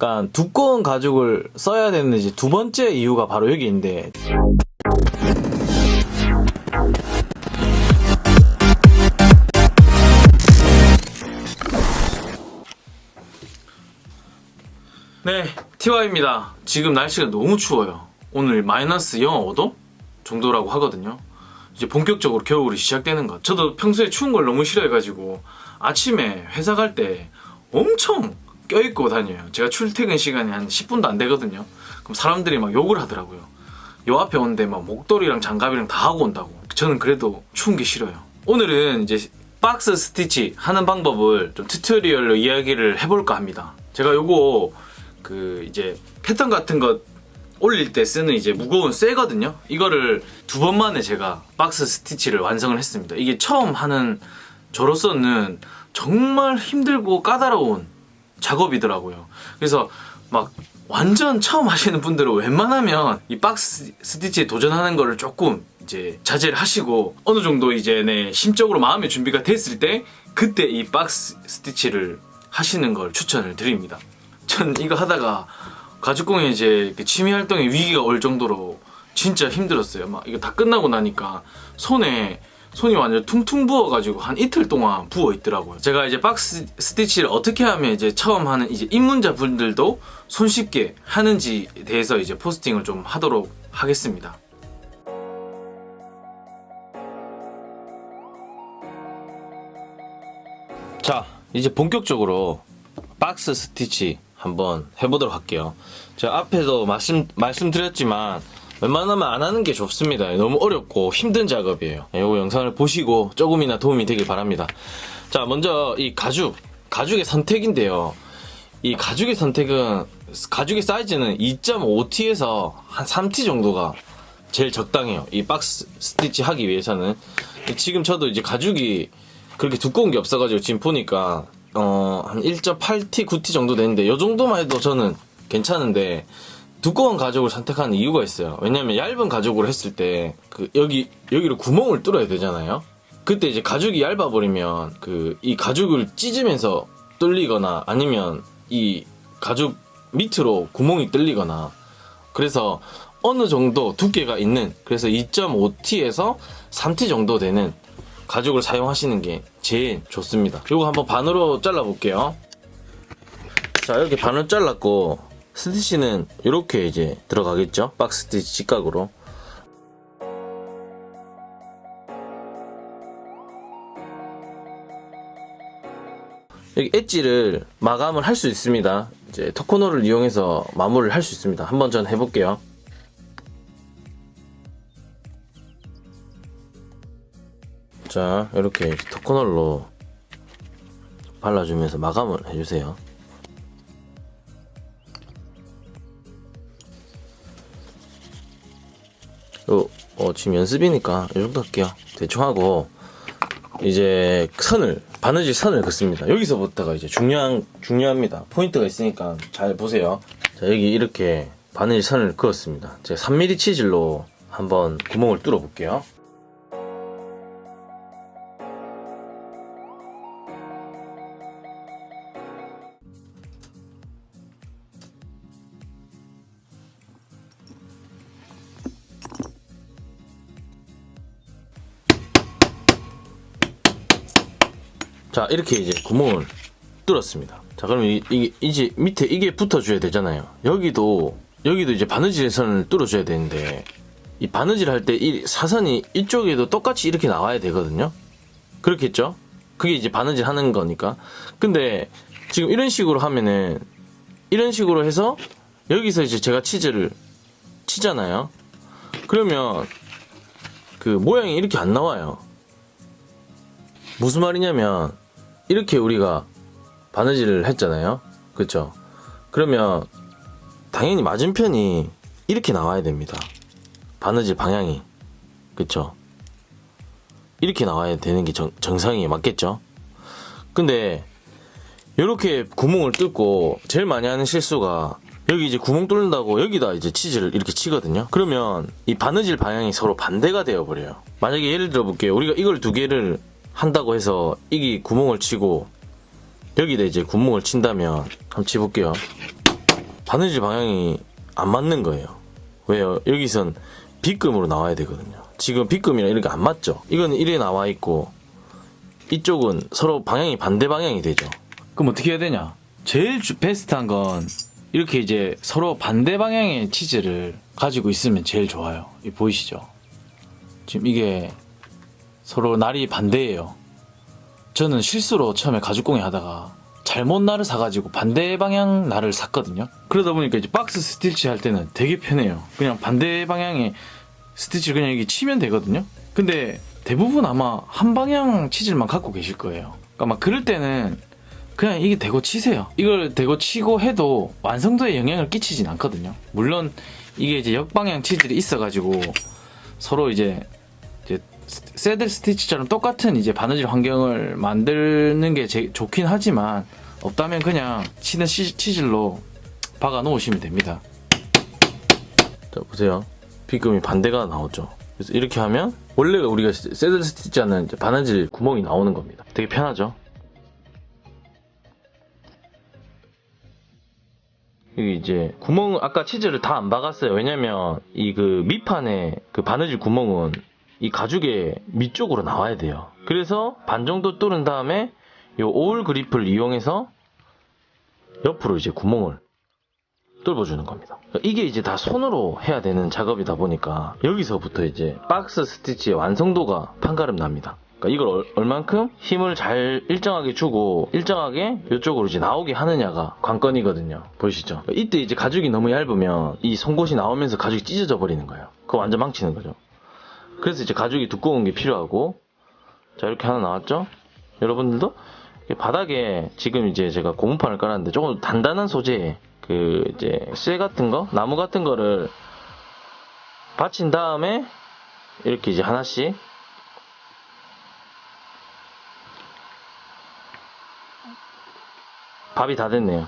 그러니까 두꺼운 가죽을 써야 되는 이제 두 번째 이유가 바로 여기인데, 네, TY입니다. 지금 날씨가 너무 추워요. 오늘 마이너스 영하 5도 정도라고 하거든요. 이제 본격적으로 겨울이 시작되는 것. 저도 평소에 추운 걸 너무 싫어해가지고 아침에 회사 갈 때 엄청 껴입고 다녀요. 제가 출퇴근 시간이 한 10분도 안 되거든요. 그럼 사람들이 막 욕을 하더라고요. 요 앞에 오는데 막 목도리랑 장갑이랑 다 하고 온다고. 저는 그래도 추운 게 싫어요. 오늘은 이제 박스 스티치 하는 방법을 좀 튜토리얼로 이야기를 해볼까 합니다. 제가 요거 이제 패턴 같은 거 올릴 때 쓰는 이제 무거운 쇠거든요. 이거를 2번 만에 제가 박스 스티치를 완성을 했습니다. 이게 처음 하는 저로서는 정말 힘들고 까다로운 작업이더라고요. 그래서 막 완전 처음 하시는 분들은 웬만하면 이 박스 스티치에 도전하는 거를 조금 이제 자제를 하시고 어느 정도 이제 심적으로 마음의 준비가 됐을 때 그때 이 박스 스티치를 하시는 걸 추천을 드립니다. 전 이거 하다가 가죽공예 이제 취미 활동에 위기가 올 정도로 진짜 힘들었어요. 막 이거 다 끝나고 나니까 손이 완전 퉁퉁 부어가지고 한 이틀 동안 부어 있더라고요. 제가 이제 박스 스티치를 어떻게 하면 이제 처음 하는 이제 입문자 분들도 손쉽게 하는지에 대해서 이제 포스팅을 좀 하도록 하겠습니다. 자, 이제 본격적으로 박스 스티치 한번 해보도록 할게요. 제가 앞에도 말씀드렸지만 웬만하면 안 하는 게 좋습니다. 너무 어렵고 힘든 작업이에요. 이거 영상을 보시고 조금이나 도움이 되길 바랍니다. 자, 먼저 이 가죽의 선택인데요. 이 가죽의 선택은 가죽의 사이즈는 2.5T에서 한 3T 정도가 제일 적당해요. 이 박스 스티치 하기 위해서는. 지금 저도 이제 가죽이 그렇게 두꺼운 게 없어가지고 지금 보니까 한 1.8T, 9T 정도 되는데 이 정도만 해도 저는 괜찮은데 두꺼운 가죽을 선택하는 이유가 있어요. 왜냐면 얇은 가죽으로 했을 때 여기로 구멍을 뚫어야 되잖아요. 그때 이제 가죽이 얇아버리면 이 가죽을 찢으면서 뚫리거나 아니면 이 가죽 밑으로 구멍이 뚫리거나, 그래서 어느 정도 두께가 있는, 그래서 2.5T에서 3T 정도 되는 가죽을 사용하시는 게 제일 좋습니다. 이거 한번 반으로 잘라 볼게요. 자, 이렇게 반을 잘랐고 스티치는 이렇게 이제 들어가겠죠. 박스 스티치 직각으로. 여기 엣지를 마감을 할 수 있습니다. 이제 터코너를 이용해서 마무리를 할 수 있습니다. 한번 전 해볼게요. 자, 이렇게 터코널로 발라주면서 마감을 해주세요. 지금 연습이니까 이 정도 할게요. 대충 하고 이제 바느질 선을 긋습니다. 여기서부터가 이제 중요합니다. 포인트가 있으니까 잘 보세요. 자, 여기 이렇게 바느질 선을 그었습니다. 제가 3mm 치질로 한번 구멍을 뚫어 볼게요. 자, 이렇게 이제 구멍을 뚫었습니다. 자, 그럼 이제 밑에 이게 붙어줘야 되잖아요. 여기도 이제 바느질 선을 뚫어줘야 되는데, 이 바느질 할 때 이 사선이 이쪽에도 똑같이 이렇게 나와야 되거든요. 그렇겠죠? 그게 이제 바느질 하는 거니까. 근데 지금 이런 식으로 하면은, 이런 식으로 해서 여기서 이제 제가 치즈를 치잖아요. 그러면 모양이 이렇게 안 나와요. 무슨 말이냐면 이렇게 우리가 바느질을 했잖아요. 그쵸? 그러면 당연히 맞은편이 이렇게 나와야 됩니다. 바느질 방향이. 그쵸? 이렇게 나와야 되는 게 정상이 맞겠죠? 근데 이렇게 구멍을 뚫고 제일 많이 하는 실수가, 여기 이제 구멍 뚫는다고 여기다 이제 치즈를 이렇게 치거든요. 그러면 이 바느질 방향이 서로 반대가 되어버려요. 만약에 예를 들어 볼게요. 우리가 이걸 두 개를 한다고 해서 이게 구멍을 치고 여기다 이제 구멍을 친다면, 한번 치볼게요. 바느질 방향이 안 맞는 거예요. 왜요? 여기선 B금으로 나와야 되거든요. 지금 B금이랑 이렇게 안 맞죠? 이건 이래 나와 있고 이쪽은 서로 방향이 반대 방향이 되죠. 그럼 어떻게 해야 되냐? 제일 베스트한 건 이렇게 이제 서로 반대 방향의 치즈를 가지고 있으면 제일 좋아요. 이 보이시죠? 지금 이게 서로 날이 반대예요. 저는 실수로 처음에 가죽공예 하다가 잘못 날을 사가지고 반대 방향 날을 샀거든요. 그러다 보니까 이제 박스 스티치 할 때는 되게 편해요. 그냥 반대 방향의 스티치를 그냥 여기 치면 되거든요. 근데 대부분 아마 한 방향 치질만 갖고 계실 거예요. 그러니까 막 그럴 때는 그냥 이게 대고 치세요. 이걸 대고 치고 해도 완성도에 영향을 끼치진 않거든요. 물론 이게 이제 역방향 치질이 있어가지고 서로 이제 새들 스티치처럼 똑같은 이제 바느질 환경을 만드는 게 좋긴 하지만 없다면 그냥 치는 치질로 박아 놓으시면 됩니다. 자, 보세요. B금이 반대가 나오죠. 그래서 이렇게 하면 원래 우리가 새들 스티치 하는 바느질 구멍이 나오는 겁니다. 되게 편하죠? 여기 이제 구멍 아까 치즈를 다 안 박았어요. 왜냐면 이 그 밑판에 그 바느질 구멍은 이 가죽의 밑쪽으로 나와야 돼요. 그래서 반 정도 뚫은 다음에 이 오일 그립을 이용해서 옆으로 이제 구멍을 뚫어주는 겁니다. 이게 이제 다 손으로 해야 되는 작업이다 보니까 여기서부터 이제 박스 스티치의 완성도가 판가름 납니다. 그러니까 이걸 얼만큼 힘을 잘 일정하게 주고 일정하게 이쪽으로 이제 나오게 하느냐가 관건이거든요. 보이시죠? 이때 이제 가죽이 너무 얇으면 이 송곳이 나오면서 가죽이 찢어져 버리는 거예요. 그거 완전 망치는 거죠. 그래서 이제 가죽이 두꺼운 게 필요하고, 자 이렇게 하나 나왔죠? 여러분들도 바닥에 지금 이제 제가 고무판을 깔았는데 조금 단단한 소재의 그 이제 쇠 같은 거, 나무 같은 거를 받친 다음에 이렇게 이제 하나씩 밥이 다 됐네요.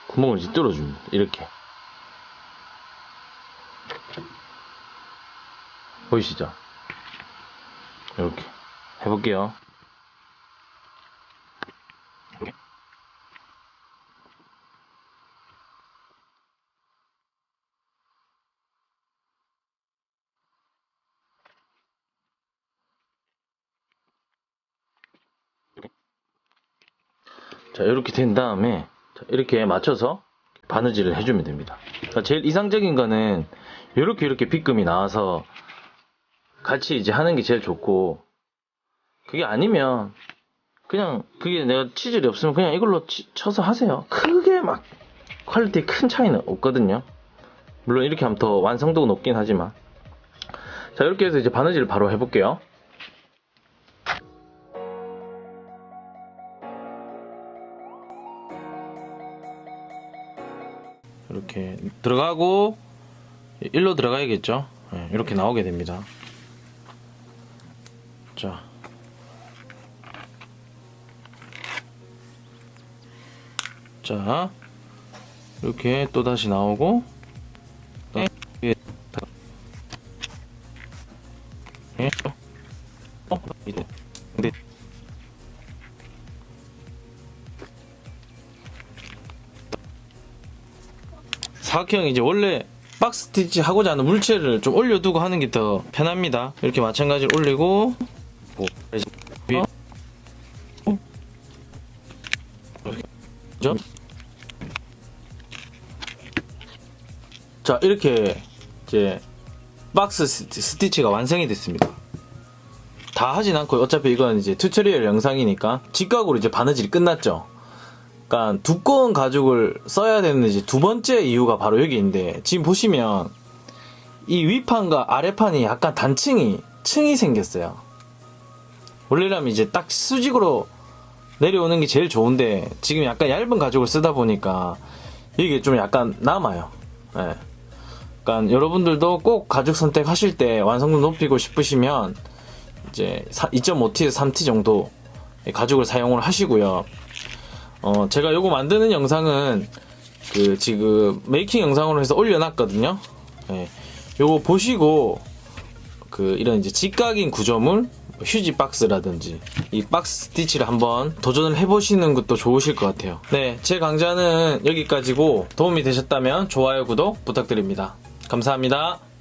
구멍을 이제 뚫어줍니다. 이렇게 보이시죠? 이렇게 해볼게요. 자 이렇게 된 다음에 이렇게 맞춰서 바느질을 해주면 됩니다. 그러니까 제일 이상적인 거는 이렇게 B금이 나와서 같이 이제 하는 게 제일 좋고, 그게 아니면 그냥 그게 내가 치질이 없으면 그냥 이걸로 쳐서 하세요. 크게 막 퀄리티 큰 차이는 없거든요. 물론 이렇게 하면 더 완성도가 높긴 하지만. 자 이렇게 해서 이제 바느질을 바로 해볼게요. 이렇게 들어가고 일로 들어가야겠죠. 네, 이렇게 나오게 됩니다. 자 이렇게 또 다시 나오고, 사각형 이제 원래 박스 스티치 하고자 하는 물체를 좀 올려두고 하는 게 더 편합니다. 이렇게 마찬가지로 올리고, 자 이렇게 이제 박스 스티치가 완성이 됐습니다. 다 하진 않고 어차피 이건 이제 튜토리얼 영상이니까 직각으로 이제 바느질이 끝났죠. 그러니까 두꺼운 가죽을 써야 되는 이제 두 번째 이유가 바로 여기 있는데, 지금 보시면 이 위판과 아래판이 약간 층이 생겼어요. 원래라면 이제 딱 수직으로 내려오는 게 제일 좋은데 지금 약간 얇은 가죽을 쓰다 보니까 이게 좀 약간 남아요. 네. 그러니까 여러분들도 꼭 가죽 선택하실 때 완성도 높이고 싶으시면 이제 2.5T에서 3T 정도 가죽을 사용을 하시고요. 제가 요거 만드는 영상은 그 지금 메이킹 영상으로 해서 올려놨거든요. 네. 요거 보시고 그 이런 이제 직각인 구조물, 휴지 박스라든지 이 박스 스티치를 한번 도전을 해보시는 것도 좋으실 것 같아요. 네, 제 강좌는 여기까지고 도움이 되셨다면 좋아요, 구독 부탁드립니다. 감사합니다.